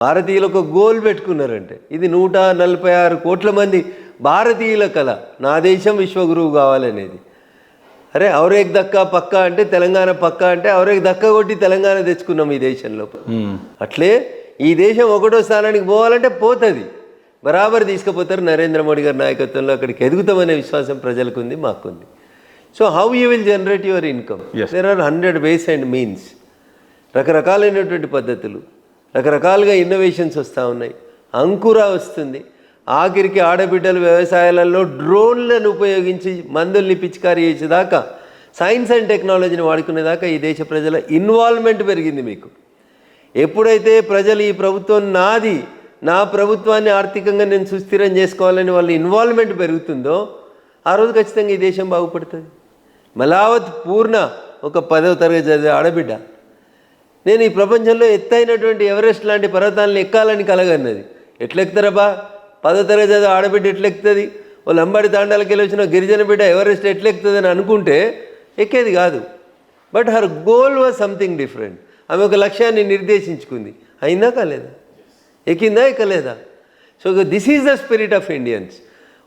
భారతీయులు ఒక గోల్ పెట్టుకున్నారంటే ఇది 146 కోట్ల మంది భారతీయుల కళ, నా దేశం విశ్వగురువు కావాలనేది. అరే ఔరేక్ దక్కా పక్కా అంటే తెలంగాణ పక్కా అంటే ఔరేక్ దక్క కొట్టి తెలంగాణ తెచ్చుకున్నాం ఈ దేశంలో. అట్లే ఈ దేశం 1వ స్థానానికి పోవాలంటే పోతుంది, బరాబర్ తీసుకుపోతారు. నరేంద్ర మోడీ గారి నాయకత్వంలో అక్కడికి ఎదుగుతామనే విశ్వాసం ప్రజలకు ఉంది, మాకుంది. So how you will generate your income? There are 100 ways and means. రకరకాలైనటువంటి పద్ధతులు, రకరకాలుగా ఇన్నోవేషన్స్ వస్తూ ఉన్నాయి. అంకురా వస్తుంది. ఆఖరికి ఆడబిడ్డలు వ్యవసాయాలలో డ్రోన్లను ఉపయోగించి మందుల్ని పిచికారీ చేసేదాకా, సైన్స్ అండ్ టెక్నాలజీని వాడుకునేదాకా ఈ దేశ ప్రజల ఇన్వాల్వ్మెంట్ పెరిగింది. మీకు ఎప్పుడైతే ప్రజలు ఈ ప్రభుత్వం నాది, నా ప్రభుత్వాన్ని ఆర్థికంగా నేను సుస్థిరం చేసుకోవాలని వాళ్ళ ఇన్వాల్వ్మెంట్ పెరుగుతుందో ఆ రోజు ఖచ్చితంగా ఈ దేశం బాగుపడుతుంది. మలావత్ పూర్ణ ఒక 10వ తరగతి చదివే ఆడబిడ్డ నేను ఈ ప్రపంచంలో ఎత్తైనటువంటి ఎవరెస్ట్ లాంటి పర్వతాలను ఎక్కాలని కలగన్నది. ఎట్లెక్కుతారబ్బా? 10వ తరగతి చదివే ఆడబిడ్డ ఎట్లెక్కుతుంది? ఓ లంబాడి తాండాలకి వెళ్ళి వచ్చిన గిరిజన బిడ్డ ఎవరెస్ట్ ఎట్లెక్కుతుంది అని అనుకుంటే ఎక్కేది కాదు. But her goal was something different. ఆమె ఒక లక్ష్యాన్ని నిర్దేశించుకుంది. అయిందా కాలేదా? ఎక్కిందా ఎక్కలేదా? So this is the spirit of Indians.